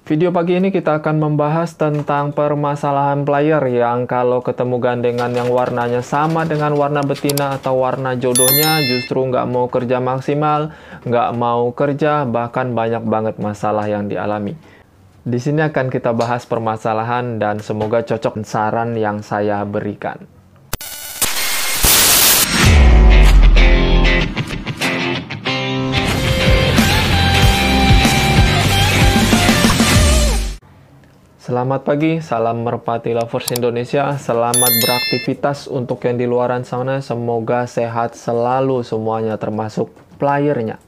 Video pagi ini kita akan membahas tentang permasalahan player yang kalau ketemu gandengan yang warnanya sama dengan warna betina atau warna jodohnya justru nggak mau kerja maksimal, nggak mau kerja, bahkan banyak banget masalah yang dialami. Di sini akan kita bahas permasalahan dan semoga cocok saran yang saya berikan. Selamat pagi, salam Merpati Lovers Indonesia. Selamat beraktivitas untuk yang di luaran sana. Semoga sehat selalu semuanya, termasuk playernya.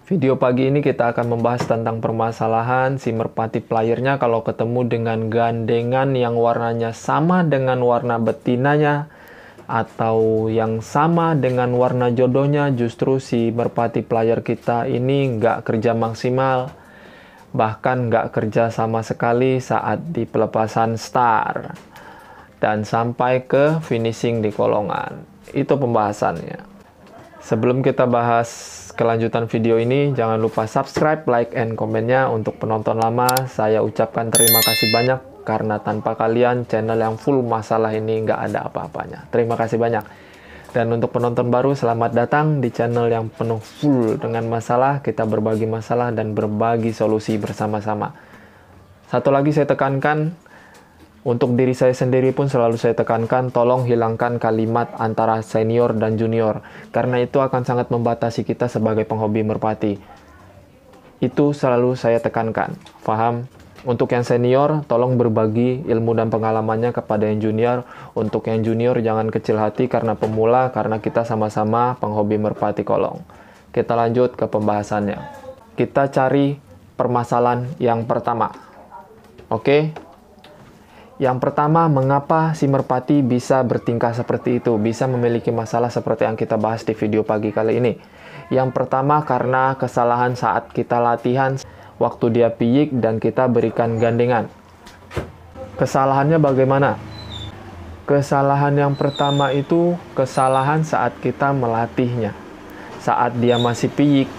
Video pagi ini kita akan membahas tentang permasalahan si merpati playernya kalau ketemu dengan gandengan yang warnanya sama dengan warna betinanya atau yang sama dengan warna jodohnya. Justru si merpati player kita ini nggak kerja maksimal, bahkan nggak kerja sama sekali saat di pelepasan star dan sampai ke finishing di kolongan. Itu pembahasannya. Sebelum kita bahas kelanjutan video ini, jangan lupa subscribe, like, and komennya. Untuk penonton lama, saya ucapkan terima kasih banyak karena tanpa kalian channel yang full masalah ini nggak ada apa-apanya. Terima kasih banyak. Dan untuk penonton baru, selamat datang di channel yang penuh full dengan masalah. Kita berbagi masalah dan berbagi solusi bersama-sama. Satu lagi saya tekankan, untuk diri saya sendiri pun selalu saya tekankan, tolong hilangkan kalimat antara senior dan junior. Karena itu akan sangat membatasi kita sebagai penghobi merpati. Itu selalu saya tekankan. Paham? Untuk yang senior, tolong berbagi ilmu dan pengalamannya kepada yang junior. Untuk yang junior, jangan kecil hati karena pemula, karena kita sama-sama penghobi merpati kolong. Kita lanjut ke pembahasannya. Kita cari permasalahan yang pertama. Oke? Yang pertama, mengapa si merpati bisa bertingkah seperti itu? Bisa memiliki masalah seperti yang kita bahas di video pagi kali ini. Yang pertama, karena kesalahan saat kita latihan waktu dia piyik dan kita berikan gandengan. Kesalahannya bagaimana? Kesalahan yang pertama itu kesalahan saat kita melatihnya, saat dia masih piyik,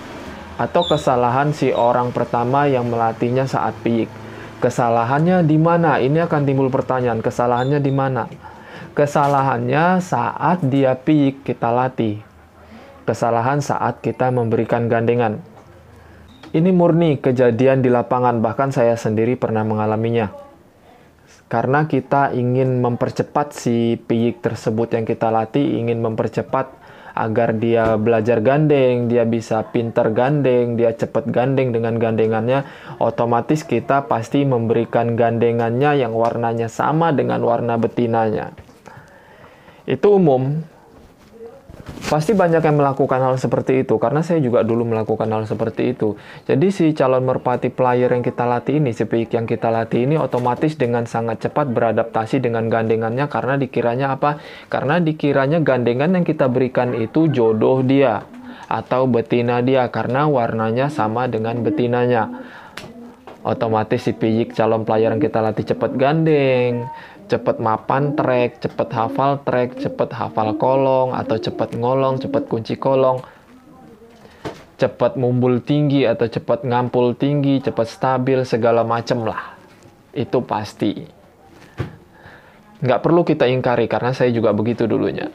atau kesalahan si orang pertama yang melatihnya saat piyik. Kesalahannya di mana? Ini akan timbul pertanyaan, kesalahannya di mana? Kesalahannya saat dia piyik kita latih. Kesalahan saat kita memberikan gandengan. Ini murni kejadian di lapangan, bahkan saya sendiri pernah mengalaminya. Karena kita ingin mempercepat si piyik tersebut yang kita latih, ingin mempercepat agar dia belajar gandeng, dia bisa pinter gandeng, dia cepat gandeng dengan gandengannya, otomatis kita pasti memberikan gandengannya yang warnanya sama dengan warna betinanya. Itu umum. Pasti banyak yang melakukan hal seperti itu, karena saya juga dulu melakukan hal seperti itu. Jadi si calon merpati player yang kita latih ini, si piyik yang kita latih ini otomatis dengan sangat cepat beradaptasi dengan gandengannya, karena dikiranya apa? Karena dikiranya gandengan yang kita berikan itu jodoh dia atau betina dia, karena warnanya sama dengan betinanya. Otomatis si piyik calon player yang kita latih cepat gandeng, cepat mapan trek, cepat hafal kolong, atau cepat ngolong, cepat kunci kolong, cepat mumbul tinggi atau cepat ngampul tinggi, cepat stabil, segala macem lah. Itu pasti. Nggak perlu kita ingkari, karena saya juga begitu dulunya.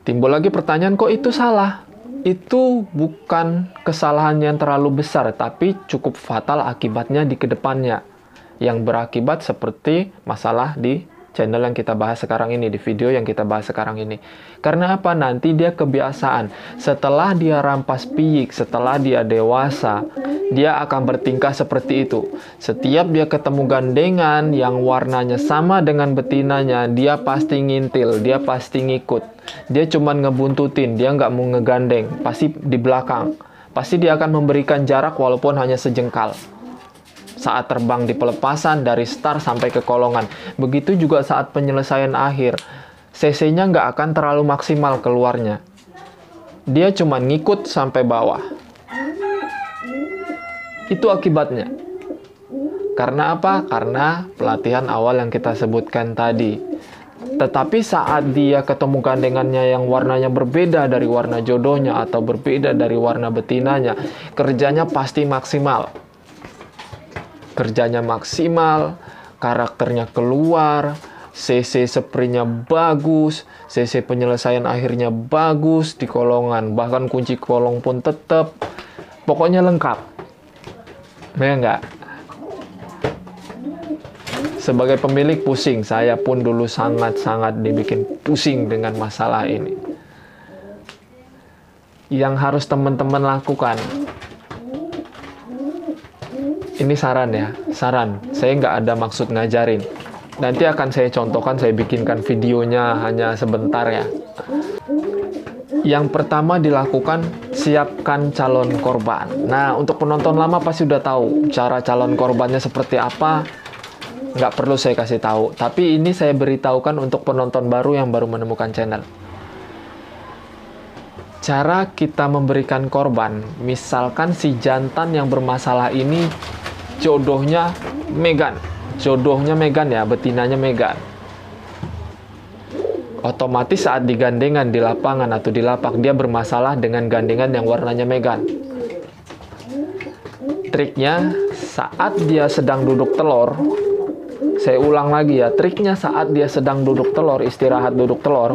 Timbul lagi pertanyaan, kok itu salah? Itu bukan kesalahan yang terlalu besar, tapi cukup fatal akibatnya di kedepannya. Yang berakibat seperti masalah di channel yang kita bahas sekarang ini, di video yang kita bahas sekarang ini. Karena apa? Nanti dia kebiasaan. Setelah dia rampas piyik, setelah dia dewasa, dia akan bertingkah seperti itu. Setiap dia ketemu gandengan yang warnanya sama dengan betinanya, dia pasti ngintil, dia pasti ngikut. Dia cuman ngebuntutin, dia nggak mau ngegandeng, pasti di belakang. Pasti dia akan memberikan jarak walaupun hanya sejengkal. Saat terbang di pelepasan dari star sampai ke kolongan. Begitu juga saat penyelesaian akhir. CC-nya nggak akan terlalu maksimal keluarnya. Dia cuma ngikut sampai bawah. Itu akibatnya. Karena apa? Karena pelatihan awal yang kita sebutkan tadi. Tetapi saat dia ketemu gandengannya yang warnanya berbeda dari warna jodohnya atau berbeda dari warna betinanya, kerjanya pasti maksimal. Kerjanya maksimal, karakternya keluar, CC sprintnya bagus, CC penyelesaian akhirnya bagus di kolongan, bahkan kunci kolong pun tetap, pokoknya lengkap. Ya enggak? Sebagai pemilik pusing, saya pun dulu sangat-sangat dibikin pusing dengan masalah ini. Yang harus teman-teman lakukan, ini saran ya, saran. Saya nggak ada maksud ngajarin. Nanti akan saya contohkan, saya bikinkan videonya hanya sebentar ya. Yang pertama dilakukan, siapkan calon korban. Nah, untuk penonton lama pasti udah tahu cara calon korbannya seperti apa. Nggak perlu saya kasih tahu. Tapi ini saya beritahukan untuk penonton baru yang baru menemukan channel. Cara kita memberikan korban, misalkan si jantan yang bermasalah ini jodohnya Megan. Jodohnya Megan ya, betinanya Megan. Otomatis saat digandengan di lapangan atau di lapak, dia bermasalah dengan gandengan yang warnanya Megan. Triknya, saat dia sedang duduk telur, saya ulang lagi ya, triknya saat dia sedang duduk telur, istirahat duduk telur,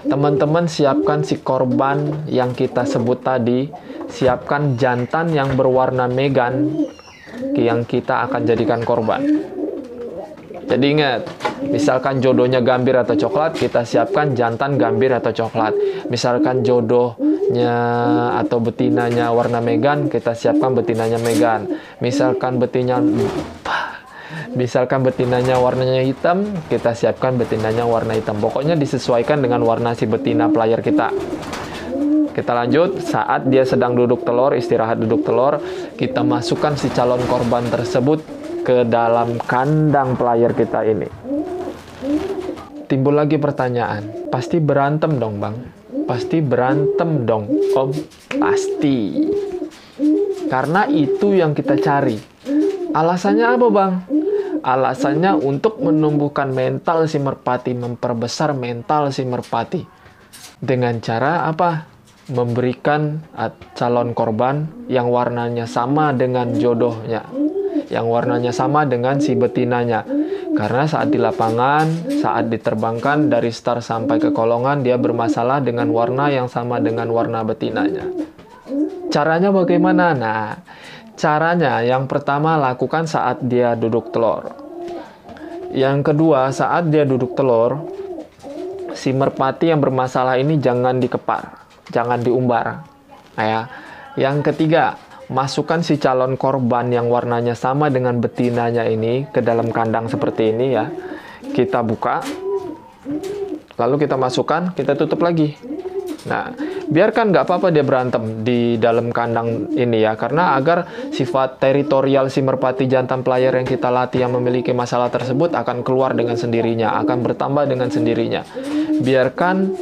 teman-teman siapkan si korban yang kita sebut tadi, siapkan jantan yang berwarna Megan yang kita akan jadikan korban. Jadi ingat, misalkan jodohnya gambir atau coklat, kita siapkan jantan gambir atau coklat. Misalkan jodohnya atau betinanya warna Megan, kita siapkan betinanya Megan. Misalkan betinanya warnanya hitam, kita siapkan betinanya warna hitam. Pokoknya disesuaikan dengan warna si betina player kita. Kita lanjut, saat dia sedang duduk telur, istirahat duduk telur, kita masukkan si calon korban tersebut ke dalam kandang player kita ini. Timbul lagi pertanyaan, pasti berantem dong bang? Pasti berantem dong om? Pasti. Karena itu yang kita cari. Alasannya apa bang? Alasannya untuk menumbuhkan mental si merpati, memperbesar mental si merpati. Dengan cara apa? Memberikan calon korban yang warnanya sama dengan jodohnya, yang warnanya sama dengan si betinanya. Karena saat di lapangan, saat diterbangkan dari start sampai ke kolongan, dia bermasalah dengan warna yang sama dengan warna betinanya. Caranya bagaimana? Nah, caranya yang pertama lakukan saat dia duduk telur. Yang kedua, saat dia duduk telur, si merpati yang bermasalah ini jangan dikepar, jangan diumbar. Nah, ya. Yang ketiga, masukkan si calon korban yang warnanya sama dengan betinanya ini ke dalam kandang seperti ini ya. Kita buka, lalu kita masukkan, kita tutup lagi. Nah, biarkan nggak apa-apa dia berantem di dalam kandang ini ya, karena agar sifat teritorial si merpati jantan player yang kita latih yang memiliki masalah tersebut akan keluar dengan sendirinya, akan bertambah dengan sendirinya. Biarkan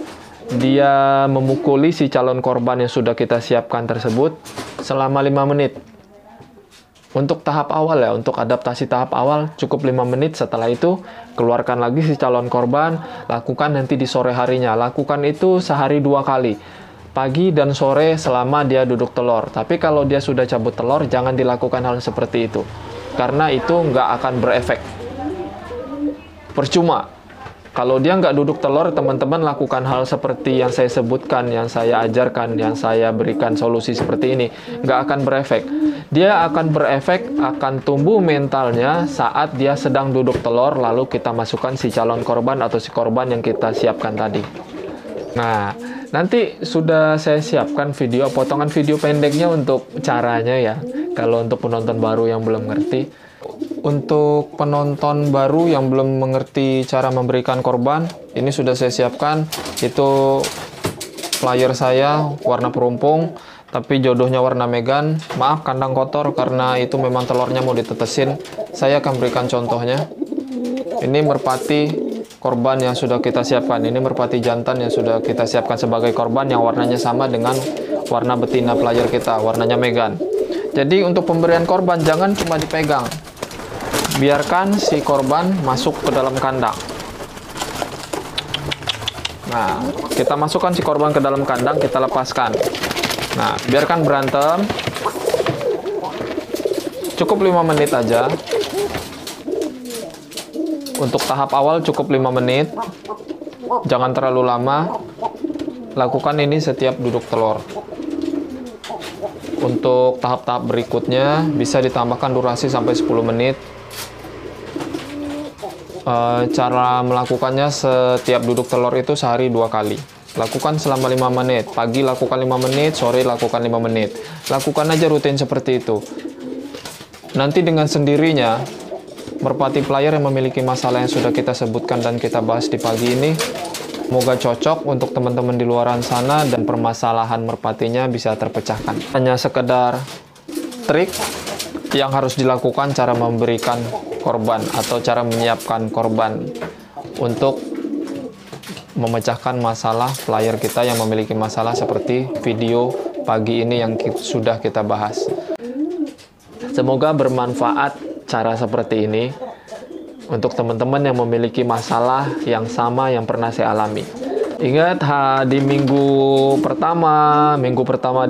dia memukuli si calon korban yang sudah kita siapkan tersebut selama 5 menit. Untuk tahap awal ya, untuk adaptasi tahap awal cukup 5 menit. Setelah itu keluarkan lagi si calon korban, lakukan nanti di sore harinya. Lakukan itu sehari 2 kali, pagi dan sore selama dia duduk telur. Tapi kalau dia sudah cabut telur, jangan dilakukan hal seperti itu, karena itu nggak akan berefek. Percuma. Kalau dia nggak duduk telur, teman-teman lakukan hal seperti yang saya sebutkan, yang saya ajarkan, yang saya berikan solusi seperti ini, nggak akan berefek. Dia akan berefek, akan tumbuh mentalnya saat dia sedang duduk telur, lalu kita masukkan si calon korban atau si korban yang kita siapkan tadi. Nah, nanti sudah saya siapkan video, potongan video pendeknya untuk caranya ya, kalau untuk penonton baru yang belum ngerti. Untuk penonton baru yang belum mengerti cara memberikan korban, ini sudah saya siapkan. Itu player saya warna perumpung, tapi jodohnya warna Megan. Maaf kandang kotor karena itu memang telurnya mau ditetesin. Saya akan berikan contohnya. Ini merpati korban yang sudah kita siapkan. Ini merpati jantan yang sudah kita siapkan sebagai korban yang warnanya sama dengan warna betina player kita, warnanya Megan. Jadi untuk pemberian korban jangan cuma dipegang. Biarkan si korban masuk ke dalam kandang. Nah, kita masukkan si korban ke dalam kandang, kita lepaskan. Nah, biarkan berantem. Cukup 5 menit aja. Untuk tahap awal cukup 5 menit. Jangan terlalu lama. Lakukan ini setiap duduk telur. Untuk tahap-tahap berikutnya bisa ditambahkan durasi sampai 10 menit. Cara melakukannya setiap duduk telur itu sehari 2 kali. Lakukan selama 5 menit. Pagi lakukan 5 menit, sore lakukan 5 menit. Lakukan aja rutin seperti itu. Nanti dengan sendirinya, merpati player yang memiliki masalah yang sudah kita sebutkan dan kita bahas di pagi ini, semoga cocok untuk teman-teman di luaran sana dan permasalahan merpatinya bisa terpecahkan. Hanya sekedar trik yang harus dilakukan, cara memberikan korban atau cara menyiapkan korban untuk memecahkan masalah player kita yang memiliki masalah seperti video pagi ini yang sudah kita bahas. Semoga bermanfaat cara seperti ini untuk teman-teman yang memiliki masalah yang sama yang pernah saya alami. Ingat, di minggu pertama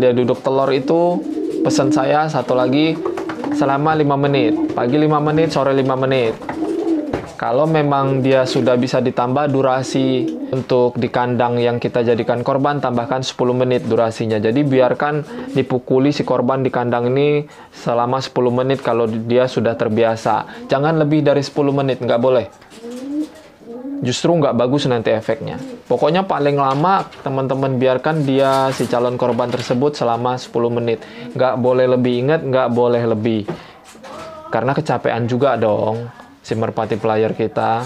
dia duduk telur itu, pesan saya satu lagi, selama 5 menit, pagi 5 menit, sore 5 menit. Kalau memang dia sudah bisa ditambah durasi untuk di kandang yang kita jadikan korban, tambahkan 10 menit durasinya. Jadi biarkan dipukuli si korban di kandang ini selama 10 menit kalau dia sudah terbiasa. Jangan lebih dari 10 menit, nggak boleh. Justru nggak bagus nanti efeknya. Pokoknya paling lama teman-teman biarkan dia si calon korban tersebut selama 10 menit. Nggak boleh lebih, ingat nggak boleh lebih. Karena kecapean juga dong si merpati player kita.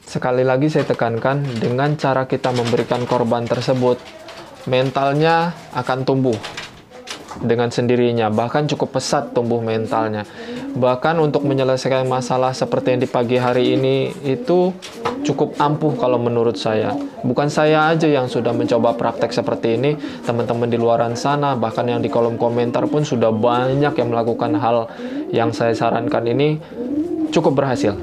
Sekali lagi saya tekankan, dengan cara kita memberikan korban tersebut, mentalnya akan tumbuh dengan sendirinya, bahkan cukup pesat tumbuh mentalnya. Bahkan untuk menyelesaikan masalah seperti yang di pagi hari ini itu cukup ampuh kalau menurut saya. Bukan saya aja yang sudah mencoba praktek seperti ini, teman-teman di luaran sana, bahkan yang di kolom komentar pun sudah banyak yang melakukan hal yang saya sarankan ini cukup berhasil.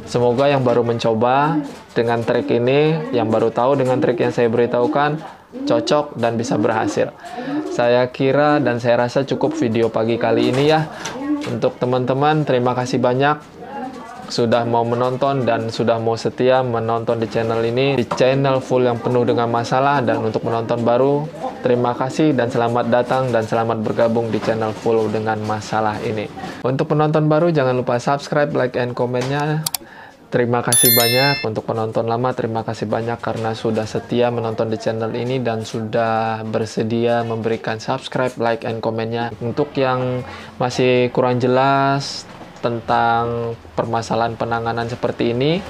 Semoga yang baru mencoba dengan trik ini, yang baru tahu dengan trik yang saya beritahukan, cocok dan bisa berhasil. Saya kira dan saya rasa cukup video pagi kali ini ya. Untuk teman-teman, terima kasih banyak sudah mau menonton dan sudah mau setia menonton di channel ini, di channel full yang penuh dengan masalah. Dan untuk menonton baru, terima kasih dan selamat datang dan selamat bergabung di channel full dengan masalah ini. Untuk penonton baru, jangan lupa subscribe, like, and komennya. Terima kasih banyak. Untuk penonton lama, terima kasih banyak karena sudah setia menonton di channel ini dan sudah bersedia memberikan subscribe, like, and komennya. Untuk yang masih kurang jelas tentang permasalahan penanganan seperti ini,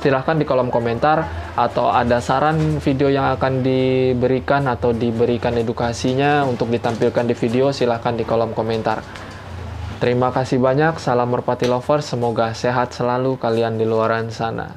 silahkan di kolom komentar, atau ada saran video yang akan diberikan atau diberikan edukasinya untuk ditampilkan di video, silahkan di kolom komentar. Terima kasih banyak, salam merpati lovers, semoga sehat selalu kalian di luaran sana.